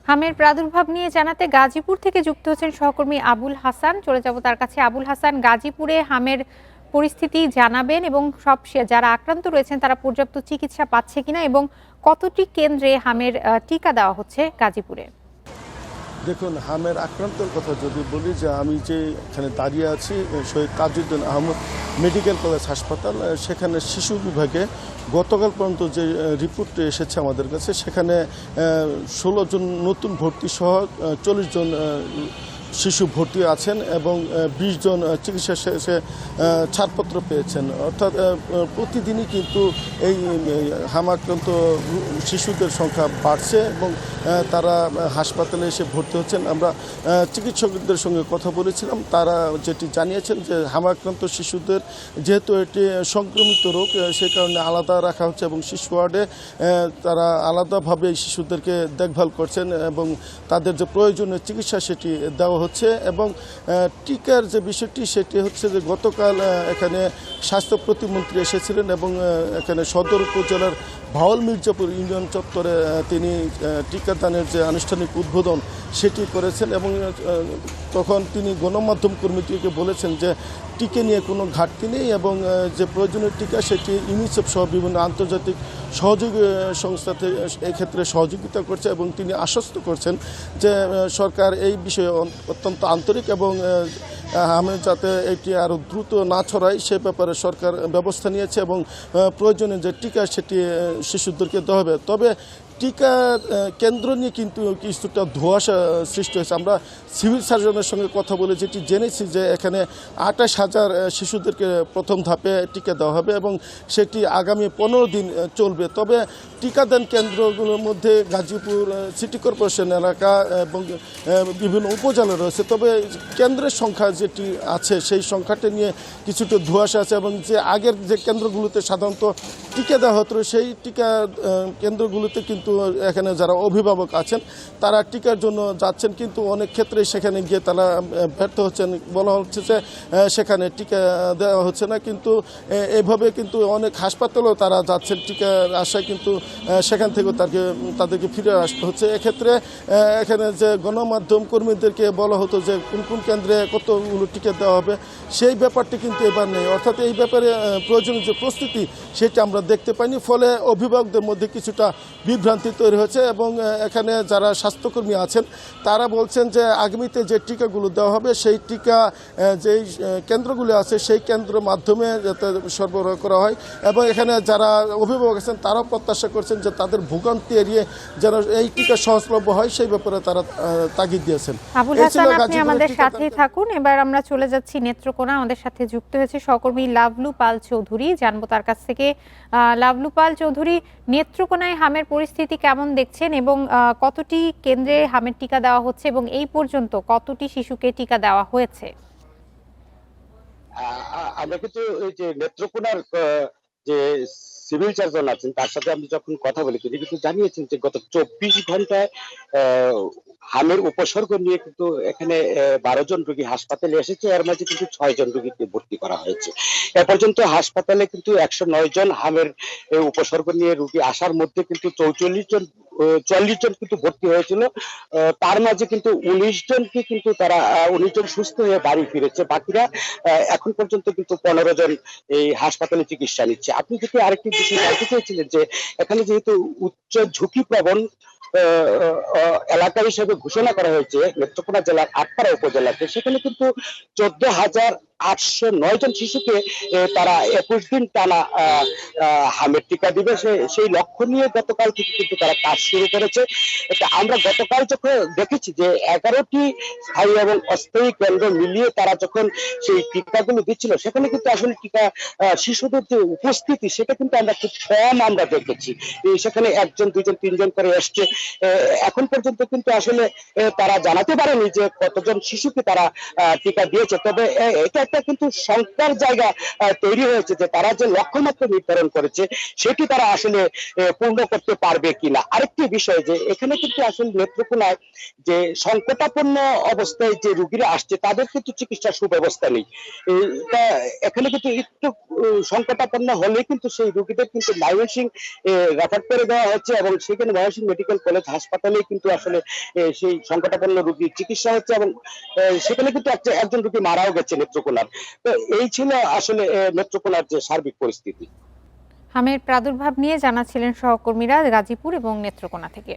হামের প্রাদুর্ভাব নিয়ে জানাতে গাজীপুর থেকে যুক্ত হচ্ছেন সহকর্মী আবুল হাসান। চলে যাব তার কাছে। আবুল হাসান, গাজীপুরে হামের পরিস্থিতি জানাবেন এবং যারা আক্রান্ত রয়েছেন তারা পর্যাপ্ত চিকিৎসা পাচ্ছে কিনা এবং কতটি কেন্দ্রে হামের টিকা দেওয়া হচ্ছে গাজীপুরে? দেখুন, হামের আক্রান্তের কথা যদি বলি, যে আমি যে এখানে দাঁড়িয়ে আছি শহীদ তাজউদ্দিন আহমদ মেডিকেল কলেজ হাসপাতাল, সেখানে শিশু বিভাগে গতকাল পর্যন্ত যে রিপোর্টটি এসেছে আমাদের কাছে, সেখানে 16 জন নতুন ভর্তি সহ 40 জন শিশু ভর্তি আছেন এবং 20 জন চিকিৎসা শেষে ছাড়পত্র পেয়েছেন। অর্থাৎ প্রতিদিনই কিন্তু এই হামাক্রান্ত শিশুদের সংখ্যা বাড়ছে এবং তারা হাসপাতালে এসে ভর্তি হচ্ছেন। আমরা চিকিৎসকদের সঙ্গে কথা বলেছিলাম, তারা যেটি জানিয়েছেন যে হামাক্রান্ত শিশুদের যেহেতু এটি সংক্রমিত রোগ, সে কারণে আলাদা রাখা হচ্ছে এবং শিশু ওয়ার্ডে তারা আলাদাভাবে এই শিশুদেরকে দেখভাল করছেন এবং তাদের যে প্রয়োজনীয় চিকিৎসা সেটি দেওয়া হচ্ছে। এবং টিকার যে বিষয়টি সেটি হচ্ছে যে গতকাল এখানে স্বাস্থ্য প্রতিমন্ত্রী এসেছিলেন এবং এখানে সদর উপজেলার ভাওয়াল মির্জাপুর ইউনিয়ন চত্বরে তিনি টিকাদানের যে আনুষ্ঠানিক উদ্বোধন সেটি করেছেন এবং তখন তিনি গণমাধ্যম কর্মীটিকে বলেছেন যে টিকা নিয়ে কোনো ঘাটতি নেই এবং যে প্রয়োজনীয় টিকা সেটি ইউনিসেফ সহ বিভিন্ন আন্তর্জাতিক সহযোগী সংস্থাতে এক্ষেত্রে সহযোগিতা করছে এবং তিনি আশ্বস্ত করছেন যে সরকার এই বিষয়ে অত্যন্ত আন্তরিক এবং যাতে এটি আরও দ্রুত না ছড়ায় সে ব্যাপারে সরকার ব্যবস্থা নিয়েছে এবং প্রয়োজনে যে টিকা সেটি শিশুদেরকে দেওয়া হবে। তবে টিকা কেন্দ্র নিয়ে কিন্তু কিছুটা ধোঁয়াশা সৃষ্টি হয়েছে। আমরা সিভিল সার্জনের সঙ্গে কথা বলে যেটি জেনেছি যে এখানে 28,000 শিশুদেরকে প্রথম ধাপে টিকা দেওয়া হবে এবং সেটি আগামী 15 দিন চলবে। তবে টিকাদান কেন্দ্রগুলোর মধ্যে গাজীপুর সিটি কর্পোরেশন এলাকা এবং বিভিন্ন উপজেলা রয়েছে, তবে কেন্দ্রের সংখ্যা যেটি আছে সেই সংখ্যাটা নিয়ে কিছুটা ধোঁয়াশা আছে এবং যে আগের যে কেন্দ্রগুলোতে সাধারণত টিকা দেওয়া হতো সেই টিকা কেন্দ্রগুলোতে কিন্তু এখানে যারা অভিভাবক আছেন তারা টিকার জন্য যাচ্ছেন, কিন্তু অনেক ক্ষেত্রে সেখানে গিয়ে তারা ব্যর্থ হচ্ছেন। বলা হচ্ছে যে সেখানে টিকা দেওয়া হচ্ছে না, কিন্তু এভাবে কিন্তু অনেক হাসপাতালেও তারা যাচ্ছেন টিকার আশায়, কিন্তু সেখান থেকেও তাদেরকে ফিরে আসতে হচ্ছে। এক্ষেত্রে এখানে যে গণমাধ্যম কর্মীদেরকে বলা হতো যে কোন কোন কেন্দ্রে কতগুলো টিকা দেওয়া হবে, সেই ব্যাপারটি কিন্তু এবার নেই। অর্থাৎ এই ব্যাপারে প্রয়োজনীয় যে প্রস্তুতি সেটা আমরা দেখতে পাইনি, ফলে অভিভাবকদের মধ্যে কিছুটা বিভ্রান্তি তৈরি হয়েছে এবং এখানে যারা স্বাস্থ্যকর্মী আছেন তারা বলছেন যে আগামীতে যে টিকাগুলো দেওয়া হবে সেই টিকা যেই কেন্দ্রগুলো আছে সেই কেন্দ্রের মাধ্যমে যাতে সরবরাহ করা হয় এবং এখানে যারা অভিভাবক আছেন তারাও প্রত্যাশা করছেন যে তাদের ভোগান্তি এড়িয়ে যেন এই টিকা সহজলভ্য হয় সেই ব্যাপারে তারা তাগিদ দিয়েছেন। আবুল হাসান, আপনি আমাদের সাথেই থাকুন। এবার আমরা চলে যাচ্ছি নেত্রকোনা। আমাদের সাথে যুক্ত হয়েছে সহকর্মী লাভলু পাল চৌধুরী, জানবো তার কাছ থেকে। লাভলু পাল চৌধুরী, নেত্রকোনায় হামের পরিস্থিতি কেমন দেখছেন এবং কতটি কেন্দ্রে হামের টিকা দেওয়া হচ্ছে এবং এই পর্যন্ত কতটি শিশুকে টিকা দেওয়া হয়েছে? আমরা কিন্তু এই যে নেত্রকোনার যে সিভিল সার্জন আছেন তার সাথে আমি যখন কথা বলি তিনি কিন্তু জানিয়েছেন যে গত 24 ঘন্টায় হামের উপসর্গ নিয়ে কিন্তু এখানে 12 জন রোগী হাসপাতালে এসেছে, এর মাঝে কিন্তু 6 জন রোগীকে ভর্তি করা হয়েছে। এ পর্যন্ত হাসপাতালে কিন্তু 109 জন হামের উপসর্গ নিয়ে রোগী আসার মধ্যে কিন্তু 44 জন কিন্তু ভর্তি হয়েছিল। তার মাঝে কিন্তু 19 জনকে কিন্তু তারা 19 জন সুস্থ হয়ে বাড়ি ফিরেছে, বাকিরা এখন পর্যন্ত কিন্তু 15 জন এই হাসপাতালে চিকিৎসা নিচ্ছে। আপনি যদি আরেকটি বিষয় জানতে চেয়েছিলেন যে এখানে যেহেতু উচ্চ ঝুঁকি প্রবণ এলাকা হিসেবে ঘোষণা করা হয়েছে নেত্রকোনা জেলার আটপাড়া উপজেলাতে, সেখানে কিন্তু 14,809 জন শিশুকে তারা 21 দিন টানা হামের টিকা দিবে সেই লক্ষ্য নিয়ে গতকাল থেকে কিন্তু তারা কাজ শুরু করেছে। আমরা গতকাল যখন দেখেছি যে 11টি স্থায়ী এবং অস্থায়ী কেন্দ্র মিলিয়ে তারা যখন সেই টিকাগুলো দিচ্ছিল সেখানে কিন্তু আসলে টিকা শিশুদের যে উপস্থিতি সেটা কিন্তু আমরা খুব কম আমরা দেখেছি। সেখানে 1 জন 2 জন 3 জন করে এসছে। এখন পর্যন্ত কিন্তু আসলে তারা জানাতে পারেনি যে কতজন শিশুকে তারা টিকা দিয়েছে। তবে এটা একটা কিন্তু শঙ্কার জায়গা তৈরি হয়েছে যে তারা যে লক্ষ্যমাত্রা নির্ধারণ করেছে সেটি তারা আসলে পূর্ণ করতে পারবে কিনা। আরেকটি বিষয় যে এখানে কিন্তু আসলে নেত্রকোনায় যে সংকটাপন্ন অবস্থায় যে রোগীরা আসছে তাদের কিন্তু চিকিৎসার সুব্যবস্থা নেই। এখানে কিন্তু একটু সংকটাপন্ন হলে কিন্তু সেই রোগীদের কিন্তু ময়মনসিংহ রেফার করে দেওয়া হচ্ছে এবং সেখানে ময়মনসিংহ মেডিকেল কলেজ হাসপাতালে কিন্তু আসলে সেই সংকটাপন্ন রোগীর চিকিৎসা হচ্ছে এবং সেখানে কিন্তু একজন রোগী মারাও গেছে নেত্রকোনার। তো এই ছিল আসলে নেত্রকোনার যে সার্বিক পরিস্থিতি। হামের প্রাদুর্ভাব নিয়ে জানাচ্ছিলেন সহকর্মীরা গাজীপুর এবং নেত্রকোনা থেকে।